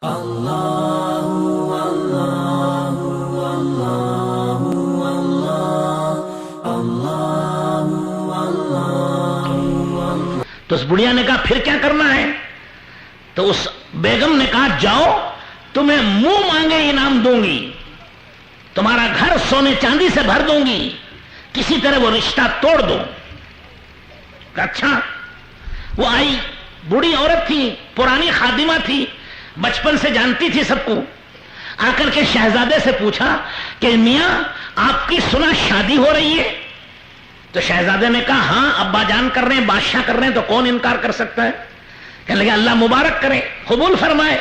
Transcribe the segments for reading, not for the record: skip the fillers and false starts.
تو اس بڑھیا نے کہا پھر کیا کرنا ہے؟ تو اس بیگم نے کہا جاؤ تمہیں منہ مانگے انعام دوں گی، تمہارا گھر سونے چاندی سے بھر دوں گی، کسی طرح وہ رشتہ توڑ دو۔ اچھا، وہ آئی، بوڑھی عورت تھی، پرانی خادمہ تھی، بچپن سے جانتی تھی سب کو، آ کر کے شہزادے سے پوچھا کہ میاں آپ کی سنا شادی ہو رہی ہے؟ تو شہزادے نے کہا ہاں ابا جان کر رہے ہیں، بادشاہ کر رہے ہیں، تو کون انکار کر سکتا ہے؟ کہنے لگے اللہ مبارک کرے، قبول فرمائے۔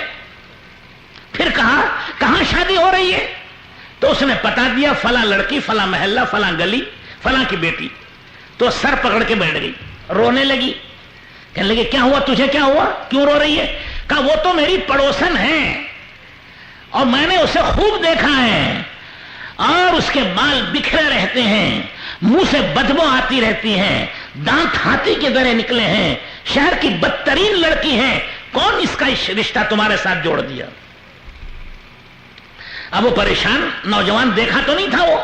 پھر کہا کہاں شادی ہو رہی ہے؟ تو اس نے بتا دیا فلاں لڑکی، فلاں محلہ، فلاں گلی، فلاں کی بیٹی۔ تو سر پکڑ کے بیٹھ گئی، رونے لگی۔ کہنے لگے کیا ہوا تجھے، کیا ہوا، کیوں رو رہی ہے؟ کہا وہ تو میری پڑوسن ہے اور میں نے اسے خوب دیکھا ہے، اور اس کے بال بکھرے رہتے ہیں، منہ سے بدبو آتی رہتی ہے، دانت ہاتھی کی طرح نکلے ہیں، شہر کی بدترین لڑکی ہے، کون اس کا رشتہ تمہارے ساتھ جوڑ دیا؟ اب وہ پریشان نوجوان دیکھا تو نہیں تھا وہ،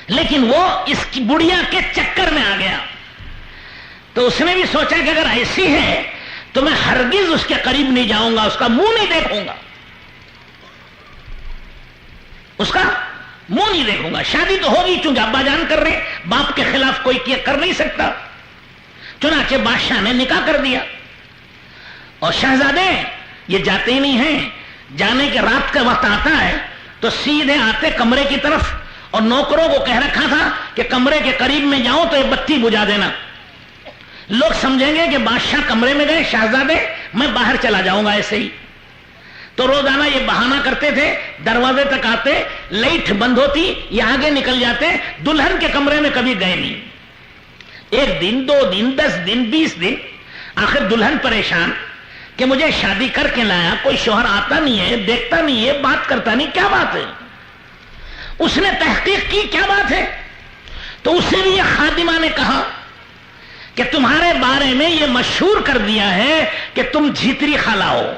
لیکن وہ اس کی بڑھیا کے چکر میں آ گیا۔ تو اس نے بھی سوچا کہ اگر ایسی ہے تو میں ہرگز اس کے قریب نہیں جاؤں گا، اس کا منہ نہیں دیکھوں گا، اس کا منہ نہیں دیکھوں گا۔ شادی تو ہوگی چونکہ ابا جان کر رہے، باپ کے خلاف کوئی کر نہیں سکتا۔ چنانچہ بادشاہ نے نکاح کر دیا، اور شہزادے یہ جاتے ہی نہیں ہیں، جانے کے رات کا وقت آتا ہے تو سیدھے آتے کمرے کی طرف، اور نوکروں کو کہہ رکھا تھا کہ کمرے کے قریب میں جاؤ تو یہ بتی بجھا دینا، لوگ سمجھیں گے کہ بادشاہ کمرے میں گئے، شہزادے میں باہر چلا جاؤں گا ایسے ہی۔ تو روزانہ یہ بہانہ کرتے تھے، دروازے تک آتے، لائٹ بند ہوتی، یہ آگے نکل جاتے، دلہن کے کمرے میں کبھی گئے نہیں۔ ایک دن، 2 دن، 10 دن، 20 دن، آخر دلہن پریشان کہ مجھے شادی کر کے لایا، کوئی شوہر آتا نہیں ہے، دیکھتا نہیں ہے، بات کرتا نہیں، کیا بات ہے؟ اس نے تحقیق کی کیا بات ہے، تو اسے بھی یہ خادمہ نے کہا کہ تمہارے بارے میں یہ مشہور کر دیا ہے کہ تم جھیتری خالہ ہو،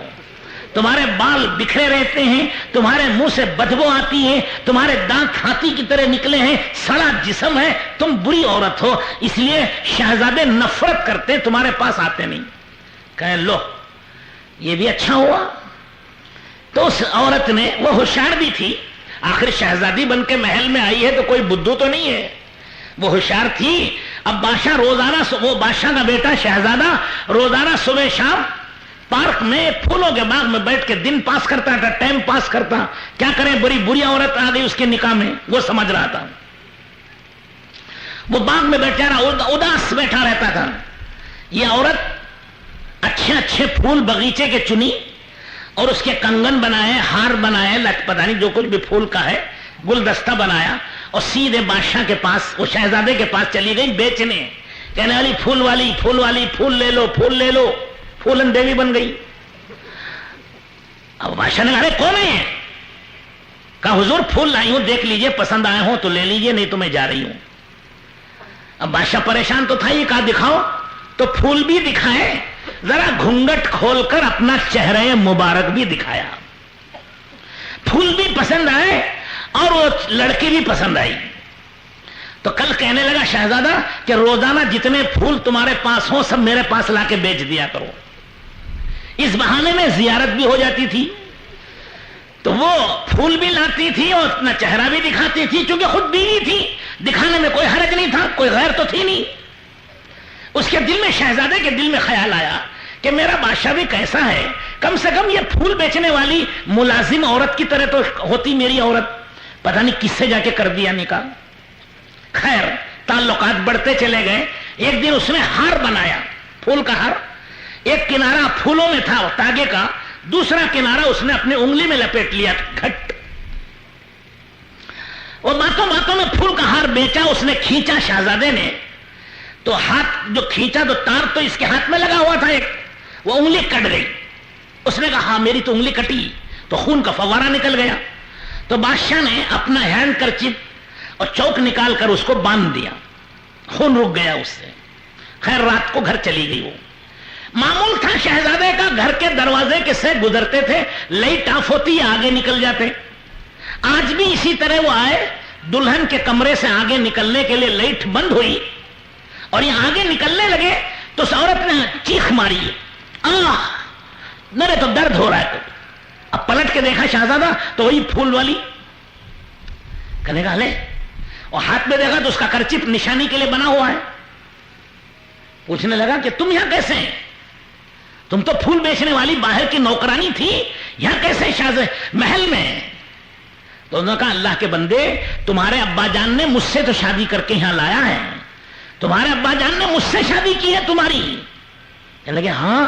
تمہارے بال بکھرے رہتے ہیں، تمہارے منہ سے بدبو آتی ہے، تمہارے دانت ہاتھی کی طرح نکلے ہیں، سڑا جسم ہے، تم بری عورت ہو، اس لیے شہزادے نفرت کرتے، تمہارے پاس آتے نہیں۔ کہے لو یہ بھی اچھا ہوا۔ تو اس عورت نے، وہ ہوشیار بھی تھی، آخر شہزادی بن کے محل میں آئی ہے تو کوئی بدھو تو نہیں ہے، وہ ہوشیار تھی۔ اب بادشاہ روزانہ، وہ بادشاہ کا بیٹا شہزادہ روزانہ صبح شام پارک میں پھولوں کے باغ میں بیٹھ کے دن پاس کرتا تھا، ٹائم پاس کرتا۔ کیا کریں، بڑی بری عورت آ گئی اس کے نکاح میں، وہ سمجھ رہا تھا۔ وہ باغ میں بیٹھا رہا، اداس بیٹھا رہتا تھا۔ یہ عورت اچھے اچھے پھول بغیچے کے چنی اور اس کے کنگن بنائے، ہار بنائے، پتہ نہیں جو کچھ بھی پھول کا ہے، گلدستہ بنایا، اور سیدھے بادشاہ کے پاس، وہ شہزادے کے پاس چلی گئی بیچنے، کہنے والی پھول والی، پھول والی، پھول لے لو، پھول لے لو، پھولن دیوی بن گئی۔ اب بادشاہ نے کہا کون ہے؟ کہا حضور پھول لائی ہوں، دیکھ لیجئے، پسند آئے ہوں تو لے لیجئے، نہیں تو میں جا رہی ہوں۔ اب بادشاہ پریشان تو تھا، یہ کہا دکھاؤ، تو پھول بھی دکھائے، ذرا گھونگٹ کھول کر اپنا چہرہ مبارک بھی دکھایا، پھول بھی پسند آئے اور وہ لڑکی بھی پسند آئی۔ تو کل کہنے لگا شہزادہ کہ روزانہ جتنے پھول تمہارے پاس ہوں سب میرے پاس لا کے بیچ دیا کرو، اس بہانے میں زیارت بھی ہو جاتی تھی۔ تو وہ پھول بھی لاتی تھی اور اپنا چہرہ بھی دکھاتی تھی، چونکہ خود بیوی تھی، دکھانے میں کوئی حرج نہیں تھا، کوئی غیر تو تھی نہیں۔ اس کے دل میں، شہزادے کے دل میں خیال آیا کہ میرا بادشاہ بھی کیسا ہے، کم سے کم یہ پھول بیچنے والی ملازم عورت کی طرح تو ہوتی میری عورت، پتہ نہیں کس سے جا کے کر دیا نکاح۔ خیر تعلقات بڑھتے چلے گئے۔ ایک دن اس نے ہار بنایا، پھول کا ہار، ایک کنارہ پھولوں میں تھا تاگے کا، دوسرا کنارہ اس نے اپنی انگلی میں لپیٹ لیا گھٹ، اور باتوں باتوں میں پھول کا ہار بیچا۔ اس نے کھینچا شہزادے نے، تو ہاتھ جو کھینچا تو تار تو اس کے ہاتھ میں لگا ہوا تھا ایک، وہ انگلی کٹ گئی۔ اس نے کہا ہاں میری تو انگلی کٹی، تو خون کا فوارہ نکل گیا۔ تو بادشاہ نے اپنا ہینڈ کرچیف اور چوک نکال کر اس کو باندھ دیا، خون رک گیا اس سے۔ خیر رات کو گھر چلی گئی وہ، معمول تھا شہزادے کا گھر کے دروازے کے سے گزرتے تھے, لائٹ آف ہوتی آگے نکل جاتے. آج بھی اسی طرح وہ آئے, دلہن کے کمرے سے آگے نکلنے کے لیے لائٹ بند ہوئی اور یہ آگے نکلنے لگے تو اس عورت نے چیخ ماری, اللہ میرے تو درد ہو رہا ہے. اب پلٹ کے دیکھا شہزادہ تو وہی پھول والی, کہنے کا لے, اور ہاتھ میں دیکھا تو اس کا کرچیف نشانی کے لیے بنا ہوا ہے. پوچھنے لگا کہ تم یہاں کیسے ہیں؟ تم تو پھول بیچنے والی باہر کی نوکرانی تھی, یہاں کیسے محل میں؟ تو انہوں نے کہا اللہ کے بندے, تمہارے ابا جان نے مجھ سے تو شادی کر کے یہاں لایا ہے, تمہارے ابا جان نے مجھ سے شادی کی ہے تمہاری. کہنے لگے ہاں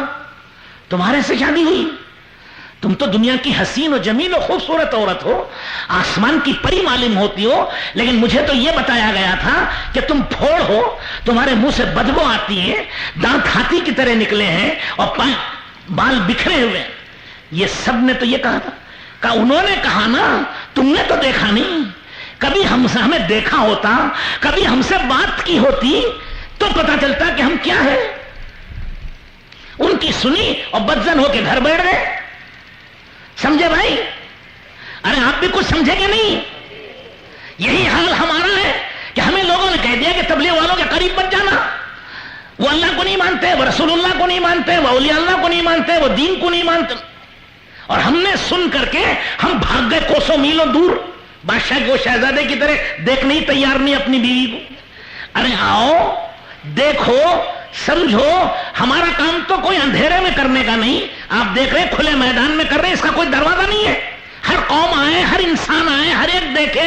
تمہارے سے شادی ہوئی, تم تو دنیا کی حسین و جمیل و خوبصورت عورت ہو, آسمان کی پری معلوم ہوتی ہو, لیکن مجھے تو یہ بتایا گیا تھا کہ تم پھوڑ ہو, تمہارے منہ سے بدبو آتی ہے, دانت ہاتھی کی طرح نکلے ہیں اور بال بکھرے ہوئے. یہ سب نے تو یہ کہا تھا. کہا انہوں نے کہا نا, تم نے تو دیکھا نہیں, کبھی ہمیں دیکھا ہوتا, کبھی ہم سے بات کی ہوتی تو پتا چلتا کہ ہم کیا ہے. ان کی سنی اور بدزن ہو کے گھر بیٹھ گئے. سمجھے بھائی؟ ارے آپ بھی کچھ سمجھے گے نہیں؟ یہی حال ہمارا ہے کہ ہمیں لوگوں نے کہہ دیا کہ تبلیغ والوں کے قریب مت جانا, وہ اللہ کو نہیں مانتے, وہ رسول اللہ کو نہیں مانتے, وہ اولیاء اللہ کو نہیں مانتے, وہ دین کو نہیں مانتے. اور ہم نے سن کر کے ہم بھاگ گئے کوسوں میلوں دور, بادشاہ کو شہزادے کی طرح دیکھنے ہی تیار نہیں اپنی بیوی کو. ارے آؤ دیکھو سمجھو, ہمارا کام تو کوئی اندھیرے میں کرنے کا نہیں, آپ دیکھ رہے کھلے میدان میں کر رہے, اس کا کوئی دروازہ نہیں ہے. ہر قوم آئے, ہر انسان آئے, ہر ایک دیکھے.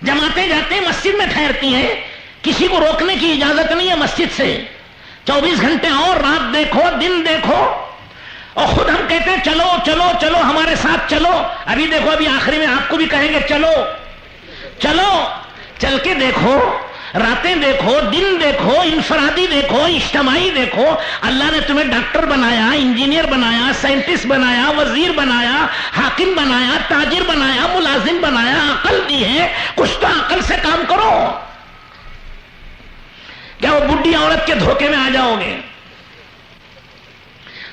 جماعتیں جاتے مسجد میں ٹھہرتی ہیں, کسی کو روکنے کی اجازت نہیں ہے مسجد سے. 24 گھنٹے اور رات دیکھو دن دیکھو, اور خود ہم کہتے ہیں چلو چلو چلو ہمارے ساتھ چلو. ابھی دیکھو, ابھی آخری میں آپ کو بھی کہیں گے چلو چلو. چل کے دیکھو, راتیں دیکھو, دن دیکھو, انفرادی دیکھو, اجتماعی دیکھو. اللہ نے تمہیں ڈاکٹر بنایا, انجینئر بنایا, سائنٹسٹ بنایا, وزیر بنایا, حاکم بنایا, تاجر بنایا, ملازم بنایا, عقل دی ہے, کچھ تو عقل سے کام کرو. کیا وہ بڈھی عورت کے دھوکے میں آ جاؤ گے؟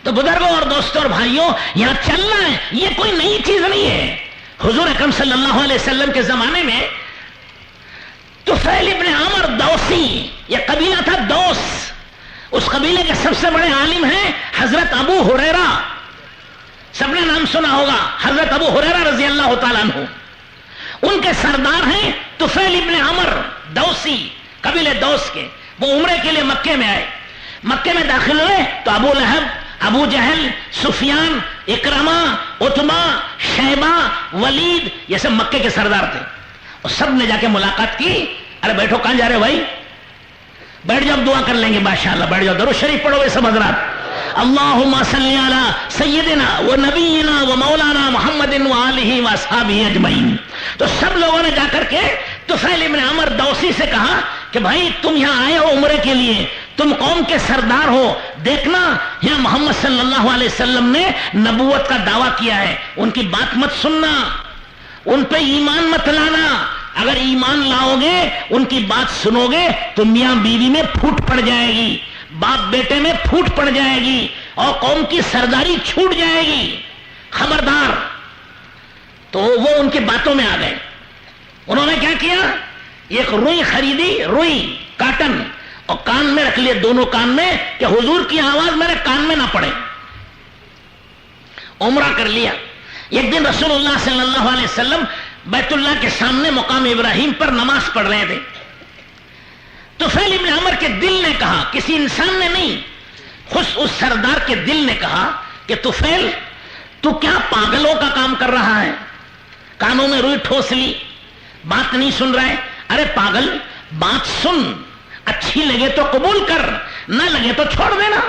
تو بزرگوں اور دوستوں اور بھائیوں, یہاں چلنا ہے, یہ کوئی نئی چیز نہیں ہے. حضور اکرم صلی اللہ علیہ وسلم کے زمانے میں طفیل ابن عمر دوسی, یہ قبیلہ تھا دوس, اس قبیلے کے سب سے بڑے عالم ہیں حضرت ابو ہریرہ, سب نے نام سنا ہوگا, حضرت ابو ہریرہ رضی اللہ تعالیٰ عنہ. ان کے سردار ہیں طفیل ابن عمر دوسی, قبیلے دوس کے. وہ عمرے کے لیے مکے میں آئے. مکے میں داخل ہوئے تو ابو لہب, ابو جہل, سفیان, اکرمہ, عتبہ, شیبہ, ولید, یہ سب مکے کے سردار تھے. اور سب نے جا کے ملاقات کی. ارے بیٹھو, کہاں جا رہے بھائی؟ بیٹھ جاؤ, دعا کر لیں گے. ماشاءاللہ بیٹھ جاؤ, درود شریف پڑھو. سب حضرات, اللہم صلی علی سیدنا و نبینا و مولانا محمد و آلہ و اصحابہ اجمعین. تو سب لوگوں نے جا کر کے طفیل ابن عمر دوسی سے کہا کہ بھائی تم یہاں آئے ہو عمرے کے لیے, تم قوم کے سردار ہو, دیکھنا یہاں محمد صلی اللہ علیہ وسلم نے نبوت کا دعویٰ کیا ہے, ان کی بات مت سننا, ان پہ ایمان مت لانا. اگر ایمان لاؤ گے, ان کی بات سنو گے تو میاں بیوی میں پھوٹ پڑ جائے گی, باپ بیٹے میں پھوٹ پڑ جائے گی, اور قوم کی سرداری چھوٹ جائے گی. خبردار. تو وہ ان کی باتوں میں آ گئے. انہوں نے کیا کیا, ایک روئی خریدی, روئی کاٹن, اور کان میں رکھ لیے, دونوں کان میں, کہ حضور کی آواز میرے کان میں نہ پڑے. عمرہ کر لیا. ایک دن رسول اللہ صلی اللہ علیہ وسلم بیت اللہ کے سامنے مقام ابراہیم پر نماز پڑھ رہے تھے. طفیل ابن عمر کے دل نے کہا, کسی انسان نے نہیں, خود اس سردار کے دل نے کہا کہ طفیل تو کیا پاگلوں کا کام کر رہا ہے؟ کانوں میں روئی ٹھوس لی, بات نہیں سن رہا ہے. ارے پاگل, بات سن, اچھی لگے تو قبول کر, نہ لگے تو چھوڑ دینا.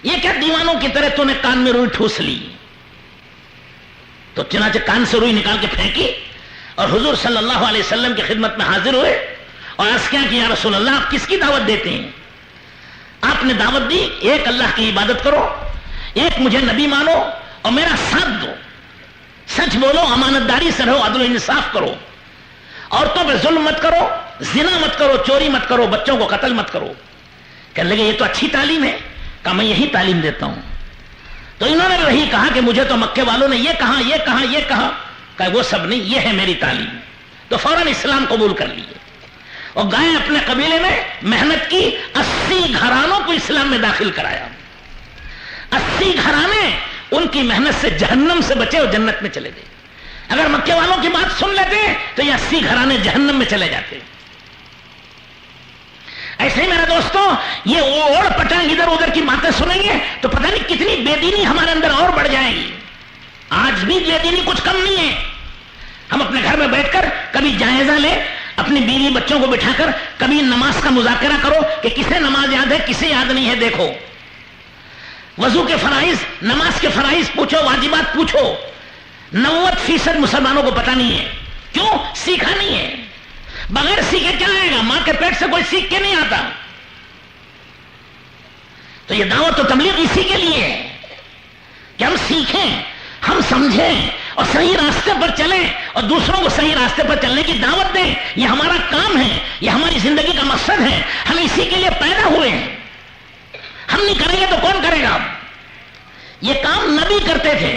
یہ کیا دیوانوں کی طرح تو نے کان میں روئی ٹھوس لی؟ تو چنانچہ کان سے روئی نکال کے پھینکی اور حضور صلی اللہ علیہ وسلم کی خدمت میں حاضر ہوئے اور عرض کیا کہ یا رسول اللہ, آپ کس کی دعوت دیتے ہیں؟ آپ نے دعوت دی, ایک اللہ کی عبادت کرو, ایک مجھے نبی مانو, اور میرا ساتھ دو, سچ بولو, امانت داری سے رہو, عدل و انصاف کرو, عورتوں پہ ظلم مت کرو, زنا مت کرو, چوری مت کرو, بچوں کو قتل مت کرو. کہنے لگے یہ تو اچھی تعلیم ہے, کہ میں یہی تعلیم دیتا ہوں. تو انہوں نے وہی کہا کہ مجھے تو مکے والوں نے یہ کہا یہ کہا یہ کہا. کہ وہ سب نہیں، یہ ہے میری تعلیم. تو فوراً اسلام قبول کر لیے اور گئے اپنے قبیلے میں محنت کی. 80 گھرانوں کو اسلام میں داخل کرایا. 80 گھرانے ان کی محنت سے جہنم سے بچے اور جنت میں چلے گئے. اگر مکے والوں کی بات سن لیتے تو یہ 80 گھرانے جہنم میں چلے جاتے. ایسے ہی میرے دوستوں یہ اوڑ پٹانگ ادھر ادھر کی باتیں سنیں گے تو پتہ نہیں کتنی بے دینی ہمارے اندر اور بڑھ جائے گی. آج بھی بے دینی کچھ کم نہیں ہے. ہم اپنے گھر میں بیٹھ کر کبھی جائزہ لیں، اپنی بیوی بچوں کو بٹھا کر کبھی نماز کا مذاکرہ کرو کہ کسے نماز یاد ہے کسے یاد نہیں ہے. دیکھو وضو کے فرائض، نماز کے فرائض پوچھو، واجبات پوچھو. 90% مسلمانوں کو پتہ نہیں ہے. کیوں؟ سیکھا نہیں ہے. بغیر سیکھے کیا آئے گا؟ ماں کے پیٹ سے کوئی سیکھ کے نہیں آتا. تو یہ دعوت و تبلیغ اسی کے لیے ہے کہ ہم سیکھیں، ہم سمجھیں اور صحیح راستے پر چلیں اور دوسروں کو صحیح راستے پر چلنے کی دعوت دیں. یہ ہمارا کام ہے، یہ ہماری زندگی کا مقصد ہے. ہم اسی کے لیے پیدا ہوئے ہیں. ہم نہیں کریں گے تو کون کرے گا؟ یہ کام نبی کرتے تھے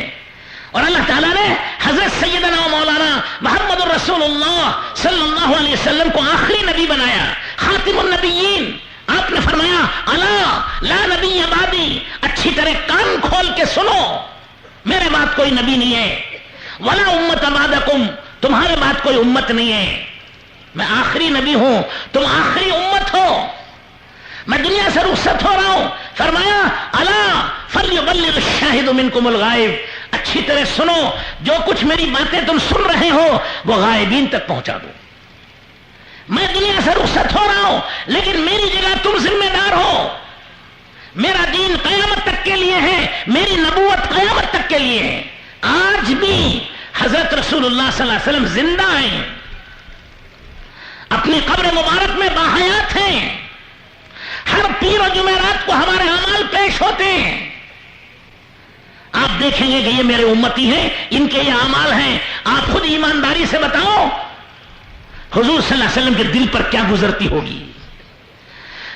اور اللہ تعالیٰ نے حضرت سیدنا و مولانا محمد الرسول اللہ صلی اللہ علیہ وسلم کو آخری نبی بنایا، خاتم النبیین. آپ نے فرمایا الا لا نبی بعدی، اچھی طرح کان کھول کے سنو، میرے بعد کوئی نبی نہیں ہے. ولا امت بعدکم، تمہارے بعد کوئی امت نہیں ہے. میں آخری نبی ہوں، تم آخری امت ہو. میں دنیا سے رخصت ہو رہا ہوں. فرمایا الا فلیبلغ الشاہد منکم الغائب، اچھی طرح سنو، جو کچھ میری باتیں تم سن رہے ہو وہ غائبین تک پہنچا دو. میں دنیا سے رخصت ہو رہا ہوں لیکن میری جگہ تم ذمہ دار ہو. میرا دین قیامت تک کے لیے ہے، میری نبوت قیامت تک کے لیے ہے. آج بھی حضرت رسول اللہ صلی اللہ علیہ وسلم زندہ ہیں، اپنی قبر مبارک میں باحیات ہیں. ہر پیر و جمعرات کو ہمارے اعمال پیش ہوتے ہیں. آپ دیکھیں گے کہ یہ میرے امتی ہیں، ان کے یہ اعمال ہیں. آپ خود ایمانداری سے بتاؤ حضور صلی اللہ علیہ وسلم کے دل پر کیا گزرتی ہوگی.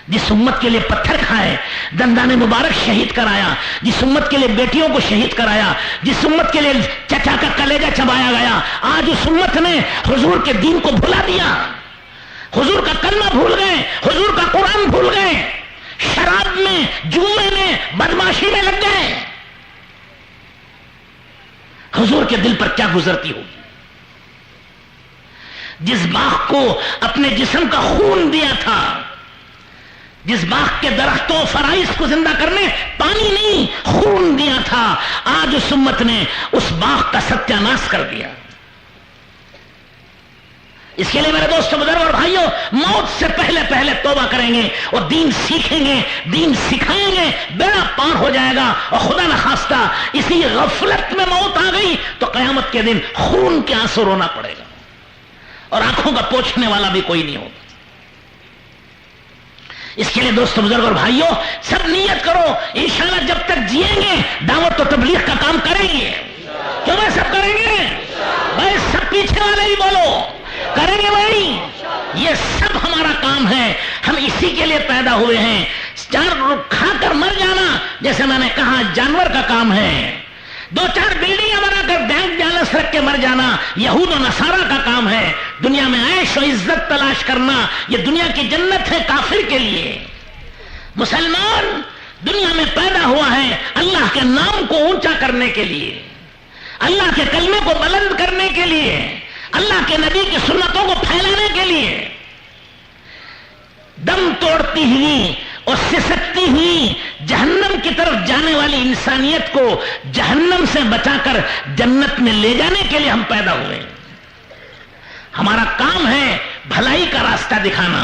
جس امت کے لیے پتھر کھائے، دندان مبارک شہید کرایا، جس امت کے لیے بیٹیوں کو شہید کرایا، جس امت کے لیے چچا کا کلیجہ چبایا گیا، آج اس امت نے حضور کے دین کو بھلا دیا. حضور کا کلمہ بھول گئے، حضور کا قرآن بھول گئے، شراب میں، جوئے میں، بدماشی میں لگ گئے. حضور کے دل پر کیا گزرتی ہوگی. جس باغ کو اپنے جسم کا خون دیا تھا، جس باغ کے درختوں فرائض کو زندہ کرنے پانی نہیں خون دیا تھا، آج اس امت نے اس باغ کا ستیہ ناش کر دیا. اس کے لیے میرے دوستوں بزرگ اور بھائیوں، موت سے پہلے پہلے توبہ کریں گے اور دین سیکھیں گے، دین سکھائیں گے، بیڑا پار ہو جائے گا. اور خدا نخواستہ اسی غفلت میں موت آ گئی تو قیامت کے دن خون کے آنسو رونا پڑے گا اور آنکھوں کا پوچھنے والا بھی کوئی نہیں ہوگا. اس کے لیے دوستوں بزرگ اور بھائیوں سب نیت کرو، انشاءاللہ جب تک جیئیں گے دعوت و تبلیغ کا کام کریں گے. کیوں میں سب کریں گے بھائی؟ سب پیچھے والے ہی بولو کریں گے بھائی. یہ سب ہمارا کام ہے، ہم اسی کے لیے پیدا ہوئے ہیں. چار کھا کر مر جانا جیسے میں نے کہا جانور کا کام ہے. 2-4 بلڈنگیں بنا کر بینک بیلنس رکھ کے مر جانا یہود و نصارہ کا کام ہے. دنیا میں عیش و عزت تلاش کرنا یہ دنیا کی جنت ہے کافر کے لیے. مسلمان دنیا میں پیدا ہوا ہے اللہ کے نام کو اونچا کرنے کے لیے، اللہ کے کلمے کو بلند کرنے کے لیے، اللہ کے نبی کی سنتوں کو پھیلانے کے لیے. دم توڑتی ہوئی اور سسکتی ہوئی جہنم کی طرف جانے والی انسانیت کو جہنم سے بچا کر جنت میں لے جانے کے لیے ہم پیدا ہوئے. ہمارا کام ہے بھلائی کا راستہ دکھانا،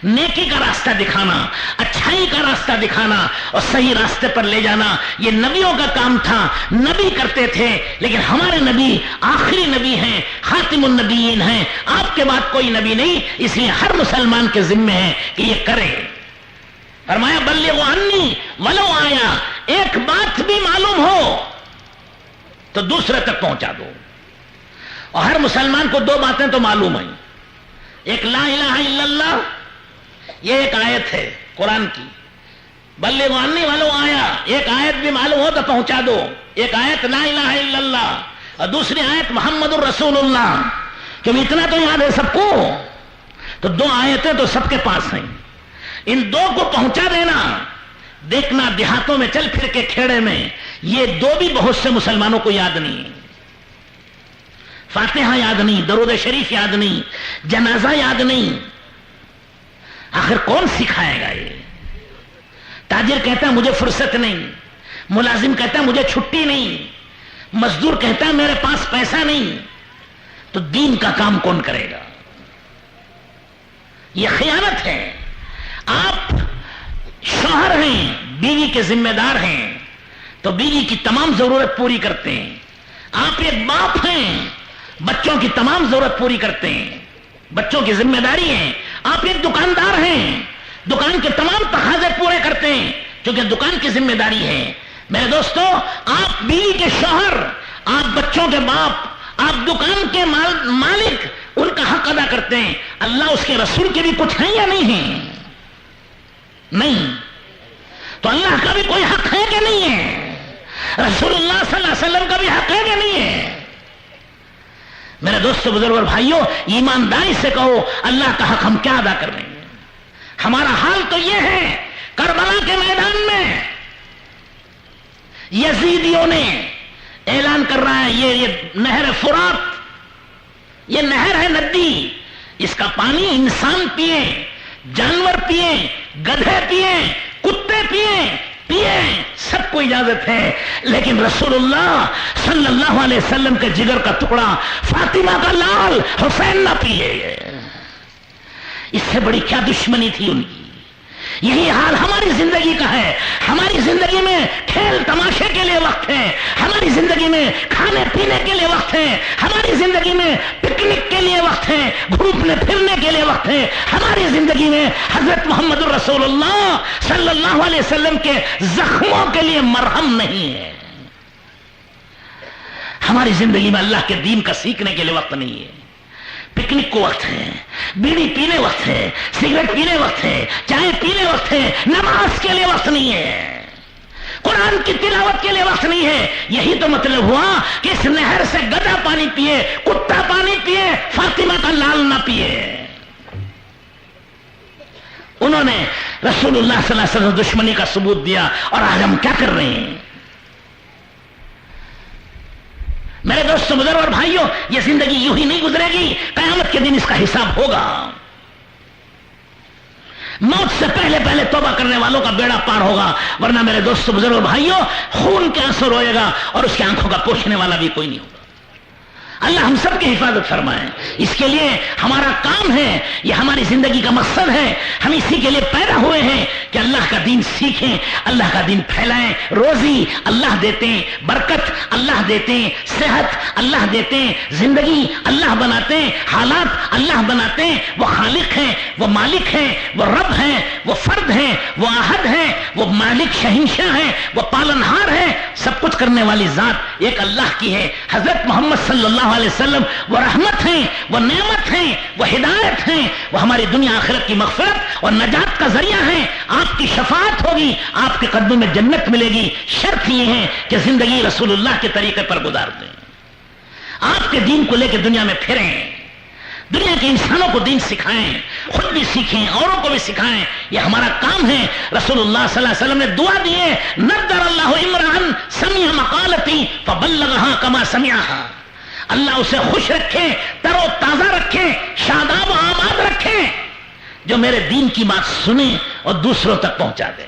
نیکی کا راستہ دکھانا، اچھائی کا راستہ دکھانا اور صحیح راستے پر لے جانا. یہ نبیوں کا کام تھا، نبی کرتے تھے. لیکن ہمارے نبی آخری نبی ہیں، خاتم النبیین ہیں. آپ کے بعد کوئی نبی نہیں، اس لیے ہر مسلمان کے ذمہ ہے کہ یہ کرے. فرمایا بلغوا عنی ولو آیا، ایک بات بھی معلوم ہو تو دوسرے تک پہنچا دو. اور ہر مسلمان کو 2 باتیں تو معلوم ہیں. ایک لا الہ الا اللہ، یہ ایک آیت ہے قرآن کی. بلغوا عنی والوں آیا، ایک آیت بھی معلوم ہو تو پہنچا دو. ایک آیت لا الہ الا اللہ اور دوسری آیت محمد الرسول اللہ. کیونکہ اتنا تو یاد ہے سب کو، تو 2 آیتیں تو سب کے پاس ہیں. ان 2 کو پہنچا دینا. دیکھنا دیہاتوں میں چل پھر کے کھیڑے میں یہ 2 بھی بہت سے مسلمانوں کو یاد نہیں. فاتحہ یاد نہیں، درود شریف یاد نہیں، جنازہ یاد نہیں. آخر کون سکھائے گا یہ؟ تاجر کہتا ہے مجھے فرصت نہیں، ملازم کہتا ہے مجھے چھٹی نہیں، مزدور کہتا ہے میرے پاس پیسہ نہیں، تو دین کا کام کون کرے گا؟ یہ خیانت ہے. آپ شوہر ہیں، بیوی کے ذمہ دار ہیں تو بیوی کی تمام ضرورت پوری کرتے ہیں. آپ ایک باپ ہیں، بچوں کی تمام ضرورت پوری کرتے ہیں، بچوں کی ذمہ داری ہے. آپ ایک دکاندار ہیں، دکان کے تمام تقاضے پورے کرتے ہیں کیونکہ دکان کی ذمہ داری ہے. میرے دوستو، آپ بیوی کے شوہر، آپ بچوں کے باپ، آپ دکان کے مالک، ان کا حق ادا کرتے ہیں. اللہ اس کے رسول کے بھی کچھ ہیں یا نہیں ہیں؟ نہیں. تو اللہ کا بھی کوئی حق ہے کہ نہیں ہے؟ رسول اللہ صلی اللہ علیہ وسلم کا بھی حق ہے کہ نہیں ہے؟ میرے دوستو، بزرگ اور بھائیوں، ایمانداری سے کہو اللہ کا حق ہم کیا ادا کر رہے ہیں؟ ہمارا حال تو یہ ہے، کربلا کے میدان میں یزیدیوں نے اعلان کر رہا ہے یہ نہر فرات، یہ نہر ہے ندی، اس کا پانی انسان پیے، جانور پیے، گدھے پیے، کتے پیے، سب کو اجازت ہے. لیکن رسول اللہ صلی اللہ علیہ وسلم کے جگر کا ٹکڑا، فاطمہ کا لال حسین نہ پیے. اس سے بڑی کیا دشمنی تھی ان کی؟ یہی حال ہماری زندگی کا ہے. ہماری زندگی میں کھیل تماشے کے لیے وقت ہے، ہماری زندگی میں کھانے پینے کے لیے وقت ہے، ہماری زندگی میں پکنک کے لیے وقت ہے، گھومنے پھرنے کے لیے وقت ہے. ہماری زندگی میں حضرت محمد الرسول اللہ صلی اللہ علیہ وسلم کے زخموں کے لیے مرہم نہیں ہے. ہماری زندگی میں اللہ کے دین کا سیکھنے کے لیے وقت نہیں ہے. پکنک کو وقت ہے، بیڑی پینے وقت ہے، سگریٹ پینے وقت ہے، چائے پینے وقت ہے، نماز کے لیے وقت نہیں ہے، قرآن کی تلاوت کے لیے وقت نہیں ہے. یہی تو مطلب ہوا کہ اس نہر سے گدھا پانی پیے، کتا پانی پیے، فاطمہ کا لال نہ پیے. انہوں نے رسول اللہ صلی اللہ علیہ وسلم دشمنی کا ثبوت دیا، اور آج ہم کیا کر رہے ہیں؟ میرے دوستوں، بزرگ اور بھائیوں، یہ زندگی یوں ہی نہیں گزرے گی. قیامت کے دن اس کا حساب ہوگا. موت سے پہلے پہلے توبہ کرنے والوں کا بیڑا پار ہوگا، ورنہ میرے دوستوں، بزرگ اور بھائیوں، خون کے آنسو روئے گا اور اس کی آنکھوں کا پوچھنے والا بھی کوئی نہیں ہوگا. اللہ ہم سب کی حفاظت فرمائے. اس کے لیے ہمارا کام ہے، یہ ہماری زندگی کا مقصد ہے. ہم اسی کے لیے پیدا ہوئے ہیں کہ اللہ کا دین سیکھیں، اللہ کا دین پھیلائیں. روزی اللہ دیتے ہیں، برکت اللہ دیتے ہیں، صحت اللہ دیتے ہیں، زندگی اللہ بناتے ہیں، حالات اللہ بناتے ہیں. وہ خالق ہیں، وہ مالک ہیں، وہ رب ہیں، وہ فرد ہیں، وہ احد ہیں، وہ مالک شہنشاہ ہیں، وہ پالنہار ہیں. سب کچھ کرنے والی ذات ایک اللہ کی ہے. حضرت محمد صلی اللہ علیہ وسلم وہ رحمت ہیں، وہ نعمت ہیں، وہ ہدایت ہیں، وہ ہماری دنیا آخرت کی مغفرت اور نجات کا ذریعہ ہیں. آپ کی شفاعت ہوگی، آپ کے قدموں میں جنت ملے گی. شرط یہ ہے کہ زندگی رسول اللہ کے طریقے پر گزار دیں. آپ کے دین کو لے کے دنیا میں پھریں، دنیا کے انسانوں کو دین سکھائیں، خود بھی سیکھیں، اوروں کو بھی سکھائیں. یہ ہمارا کام ہے. رسول اللہ صلی اللہ علیہ وسلم نے دعا دی ہے، نذر اللہ امرأ سمع مقالتی فبلغها کما سمعها. اللہ اسے خوش رکھے، تر و تازہ رکھے، شاداب و آباد رکھے، جو میرے دین کی بات سنے اور دوسروں تک پہنچا دے.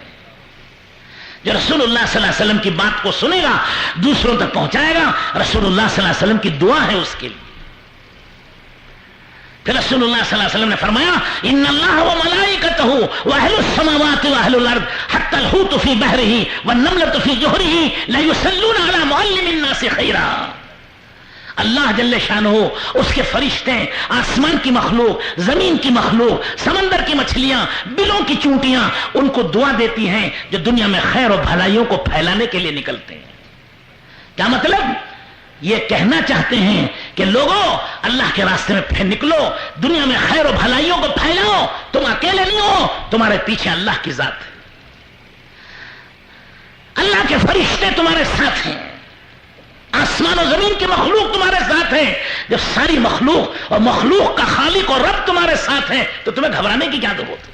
جو رسول اللہ صلی اللہ علیہ وسلم کی بات کو سنے گا، دوسروں تک پہنچائے گا. رسول اللہ صلی اللہ علیہ وسلم کی دعا ہے اس کے لیے. پھر رسول اللہ صلی اللہ علیہ وسلم نے فرمایا، ان اللہ وملائکتہ واہل السماوات واہل الارض حتی الحوت فی بحرہ والنملۃ فی جحرہ لیصلون علی معلم الناس خیرا. اللہ جل شانہ، اس کے فرشتے، آسمان کی مخلوق، زمین کی مخلوق، سمندر کی مچھلیاں، بلوں کی چونٹیاں ان کو دعا دیتی ہیں جو دنیا میں خیر و بھلائیوں کو پھیلانے کے لیے نکلتے ہیں. کیا مطلب؟ یہ کہنا چاہتے ہیں کہ لوگوں، اللہ کے راستے میں پھر نکلو، دنیا میں خیر و بھلائیوں کو پھیلاؤ. تم اکیلے نہیں ہو، تمہارے پیچھے اللہ کی ذات ہے. اللہ کے فرشتے تمہارے ساتھ ہیں، آسمان و زمین کی مخلوق تمہارے ساتھ ہیں، جب ساری مخلوق اور مخلوق کا خالق اور رب تمہارے ساتھ ہیں تو تمہیں گھبرانے کی کیا ضرورت ہے؟